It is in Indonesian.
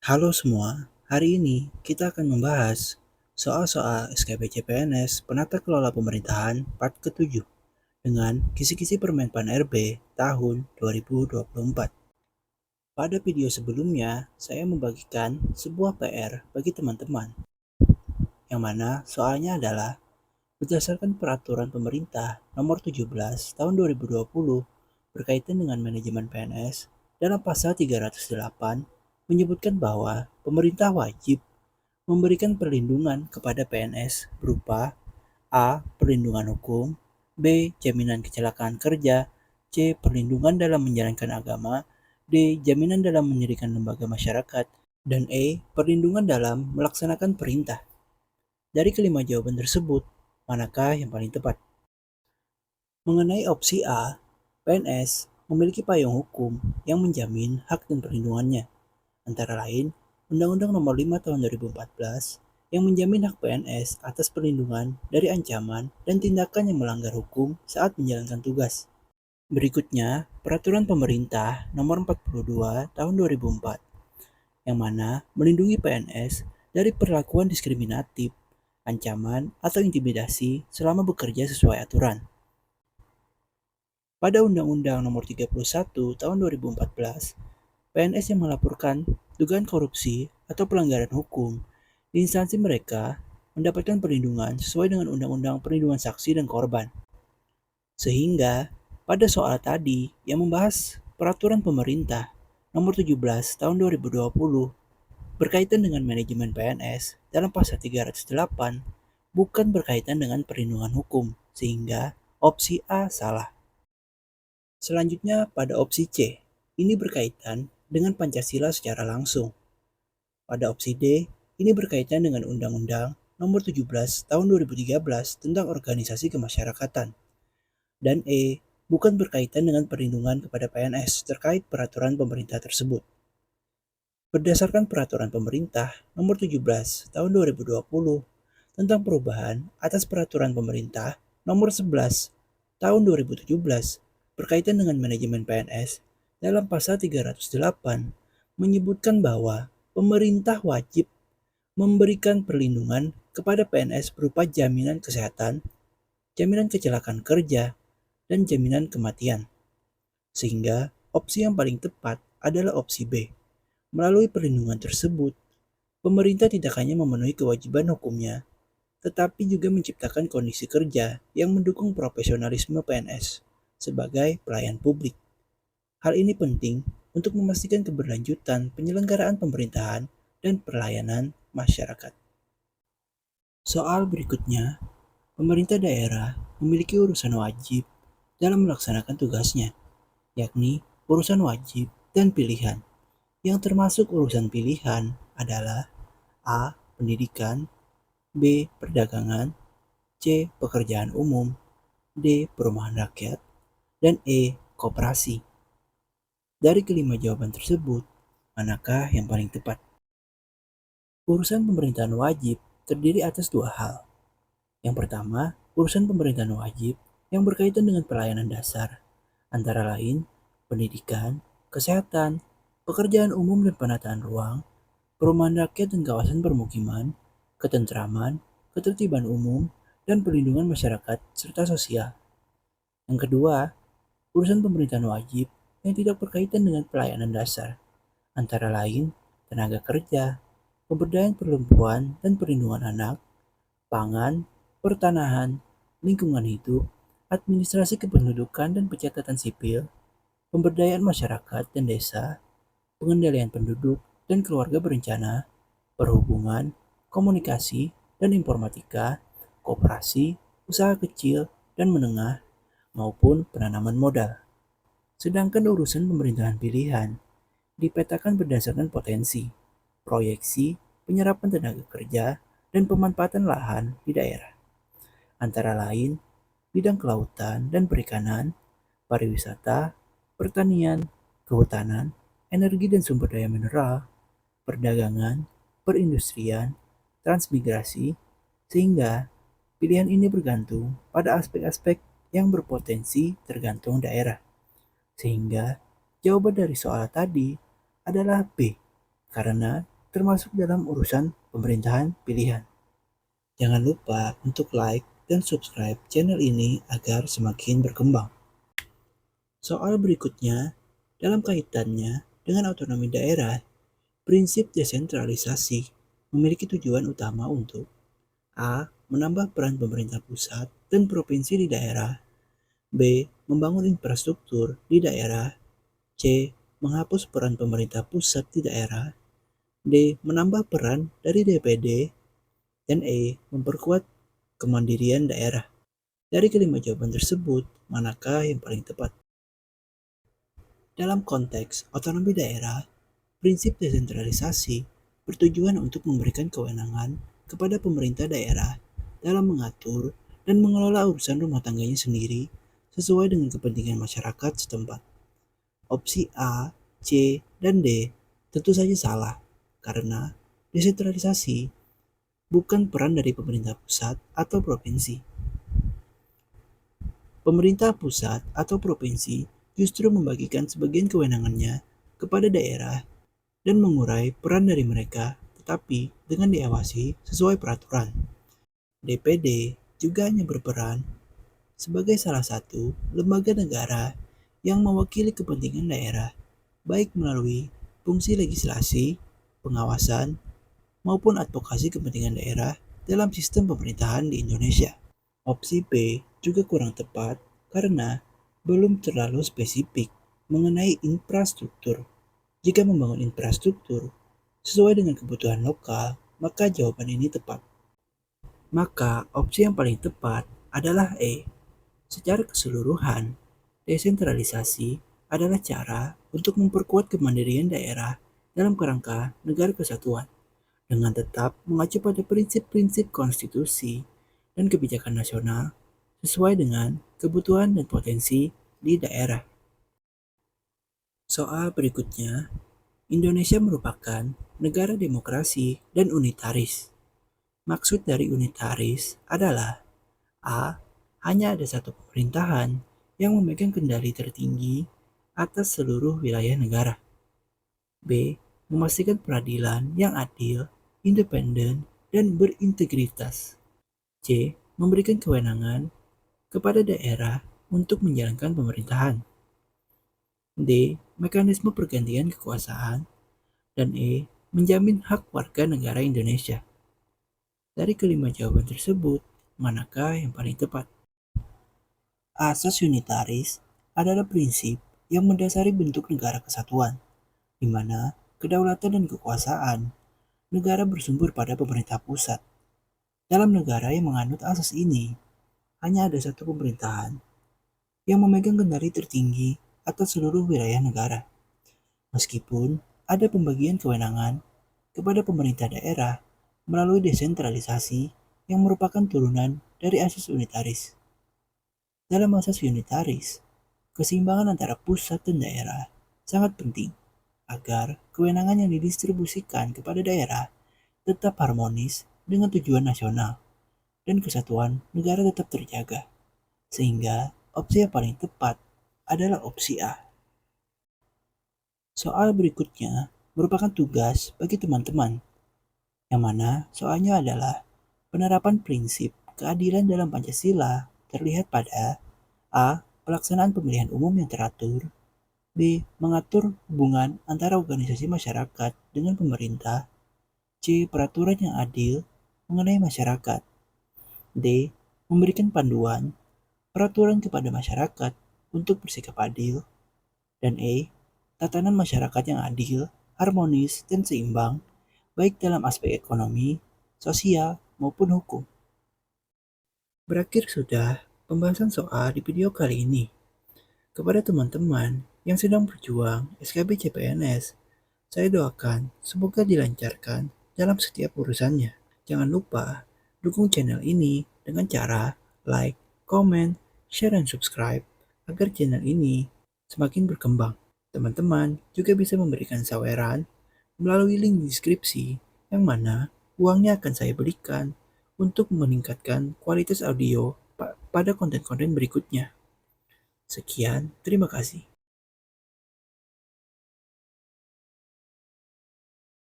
Halo semua, hari ini kita akan membahas soal-soal SKP CPNS Penata Kelola Pemerintahan part ke-7 dengan kisi-kisi Permenpan RB tahun 2024. Pada video sebelumnya, saya membagikan sebuah PR bagi teman-teman, yang mana soalnya adalah berdasarkan peraturan pemerintah nomor 17 tahun 2020 berkaitan dengan manajemen PNS dalam pasal 308 menyebutkan bahwa pemerintah wajib memberikan perlindungan kepada PNS berupa A. Perlindungan hukum, B. Jaminan kecelakaan kerja, C. Perlindungan dalam menjalankan agama, D. Jaminan dalam mendirikan lembaga masyarakat, dan E. Perlindungan dalam melaksanakan perintah. Dari kelima jawaban tersebut, manakah yang paling tepat? Mengenai opsi A, PNS memiliki payung hukum yang menjamin hak dan perlindungannya, antara lain Undang-Undang Nomor 5 Tahun 2014 yang menjamin hak PNS atas perlindungan dari ancaman dan tindakan yang melanggar hukum saat menjalankan tugas. Berikutnya, Peraturan Pemerintah Nomor 42 Tahun 2004 yang mana melindungi PNS dari perlakuan diskriminatif, ancaman, atau intimidasi selama bekerja sesuai aturan. Pada Undang-Undang Nomor 31 Tahun 2014, PNS yang melaporkan dugaan korupsi atau pelanggaran hukum di instansi mereka mendapatkan perlindungan sesuai dengan Undang-Undang Perlindungan Saksi dan Korban. Sehingga pada soal tadi yang membahas peraturan pemerintah nomor 17 tahun 2020 berkaitan dengan manajemen PNS dalam pasal 308 bukan berkaitan dengan perlindungan hukum, sehingga opsi A salah. Selanjutnya pada opsi C, ini berkaitan dengan Pancasila secara langsung. Pada opsi D, ini berkaitan dengan Undang-Undang Nomor 17 Tahun 2013 tentang Organisasi Kemasyarakatan. Dan E, bukan berkaitan dengan perlindungan kepada PNS terkait peraturan pemerintah tersebut. Berdasarkan peraturan pemerintah Nomor 17 Tahun 2020 tentang perubahan atas peraturan pemerintah Nomor 11 Tahun 2017 berkaitan dengan manajemen PNS dalam pasal 308 menyebutkan bahwa pemerintah wajib memberikan perlindungan kepada PNS berupa jaminan kesehatan, jaminan kecelakaan kerja, dan jaminan kematian. Sehingga opsi yang paling tepat adalah opsi B. Melalui perlindungan tersebut, pemerintah tidak hanya memenuhi kewajiban hukumnya, tetapi juga menciptakan kondisi kerja yang mendukung profesionalisme PNS sebagai pelayan publik. Hal ini penting untuk memastikan keberlanjutan penyelenggaraan pemerintahan dan pelayanan masyarakat. Soal berikutnya, pemerintah daerah memiliki urusan wajib dalam melaksanakan tugasnya, yakni urusan wajib dan pilihan. Yang termasuk urusan pilihan adalah A. Pendidikan, B. Perdagangan, C. Pekerjaan umum, D. Perumahan rakyat, dan E. Koperasi. Dari kelima jawaban tersebut, manakah yang paling tepat? Urusan pemerintahan wajib terdiri atas dua hal. Yang pertama, urusan pemerintahan wajib yang berkaitan dengan pelayanan dasar, antara lain pendidikan, kesehatan, pekerjaan umum dan penataan ruang, perumahan rakyat dan kawasan permukiman, ketentraman, ketertiban umum, dan perlindungan masyarakat serta sosial. Yang kedua, urusan pemerintahan wajib yang tidak berkaitan dengan pelayanan dasar, antara lain tenaga kerja, pemberdayaan perempuan dan perlindungan anak, pangan, pertanahan, lingkungan hidup, administrasi kependudukan dan pencatatan sipil, pemberdayaan masyarakat dan desa, pengendalian penduduk dan keluarga berencana, perhubungan, komunikasi dan informatika, koperasi, usaha kecil dan menengah, maupun penanaman modal. Sedangkan urusan pemerintahan pilihan dipetakan berdasarkan potensi, proyeksi, penyerapan tenaga kerja, dan pemanfaatan lahan di daerah. Antara lain, bidang kelautan dan perikanan, pariwisata, pertanian, kehutanan, energi dan sumber daya mineral, perdagangan, perindustrian, transmigrasi, sehingga pilihan ini bergantung pada aspek-aspek yang berpotensi tergantung daerah. Sehingga jawaban dari soal tadi adalah B, karena termasuk dalam urusan pemerintahan pilihan. Jangan lupa untuk like dan subscribe channel ini agar semakin berkembang. Soal berikutnya, dalam kaitannya dengan otonomi daerah, prinsip desentralisasi memiliki tujuan utama untuk A. Menambah peran pemerintah pusat dan provinsi di daerah. B. Membangun infrastruktur di daerah. C. Menghapus peran pemerintah pusat di daerah. D. Menambah peran dari DPD. Dan E. Memperkuat kemandirian daerah. Dari kelima jawaban tersebut, manakah yang paling tepat? Dalam konteks otonomi daerah, prinsip desentralisasi bertujuan untuk memberikan kewenangan kepada pemerintah daerah dalam mengatur dan mengelola urusan rumah tangganya sendiri sesuai dengan kepentingan masyarakat setempat. Opsi A, C, dan D tentu saja salah karena desentralisasi bukan peran dari pemerintah pusat atau provinsi. Pemerintah pusat atau provinsi justru membagikan sebagian kewenangannya kepada daerah dan mengurai peran dari mereka, tetapi dengan diawasi sesuai peraturan. DPD juga hanya berperan sebagai salah satu lembaga negara yang mewakili kepentingan daerah, baik melalui fungsi legislasi, pengawasan, maupun advokasi kepentingan daerah dalam sistem pemerintahan di Indonesia. Opsi B juga kurang tepat karena belum terlalu spesifik mengenai infrastruktur. Jika membangun infrastruktur sesuai dengan kebutuhan lokal, maka jawaban ini tepat. Maka opsi yang paling tepat adalah E. Secara keseluruhan, desentralisasi adalah cara untuk memperkuat kemandirian daerah dalam kerangka negara kesatuan dengan tetap mengacu pada prinsip-prinsip konstitusi dan kebijakan nasional sesuai dengan kebutuhan dan potensi di daerah. Soal berikutnya, Indonesia merupakan negara demokrasi dan unitaris. Maksud dari unitaris adalah A. Hanya ada satu pemerintahan yang memegang kendali tertinggi atas seluruh wilayah negara. B. Memastikan peradilan yang adil, independen, dan berintegritas. C. Memberikan kewenangan kepada daerah untuk menjalankan pemerintahan. D. Mekanisme pergantian kekuasaan. Dan E. Menjamin hak warga negara Indonesia. Dari kelima jawaban tersebut, manakah yang paling tepat? Asas unitaris adalah prinsip yang mendasari bentuk negara kesatuan, di mana kedaulatan dan kekuasaan negara bersumber pada pemerintah pusat. Dalam negara yang menganut asas ini, hanya ada satu pemerintahan yang memegang kendali tertinggi atas seluruh wilayah negara. Meskipun ada pembagian kewenangan kepada pemerintah daerah melalui desentralisasi yang merupakan turunan dari asas unitaris. Dalam asas unitaris, keseimbangan antara pusat dan daerah sangat penting agar kewenangan yang didistribusikan kepada daerah tetap harmonis dengan tujuan nasional dan kesatuan negara tetap terjaga. Sehingga opsi yang paling tepat adalah opsi A. Soal berikutnya merupakan tugas bagi teman-teman, yang mana soalnya adalah penerapan prinsip keadilan dalam Pancasila terlihat pada A. Pelaksanaan pemilihan umum yang teratur. B. Mengatur hubungan antara organisasi masyarakat dengan pemerintah. C. Peraturan yang adil mengenai masyarakat. D. Memberikan panduan peraturan kepada masyarakat untuk bersikap adil. Dan E. Tatanan masyarakat yang adil, harmonis, dan seimbang, baik dalam aspek ekonomi, sosial, maupun hukum. Berakhir sudah pembahasan soal di video kali ini. Kepada teman-teman yang sedang berjuang SKB CPNS, saya doakan semoga dilancarkan dalam setiap urusannya. Jangan lupa dukung channel ini dengan cara like, comment, share, dan subscribe agar channel ini semakin berkembang. Teman-teman juga bisa memberikan saweran melalui link di deskripsi yang mana uangnya akan saya berikan untuk meningkatkan kualitas audio pada konten-konten berikutnya. Sekian, terima kasih.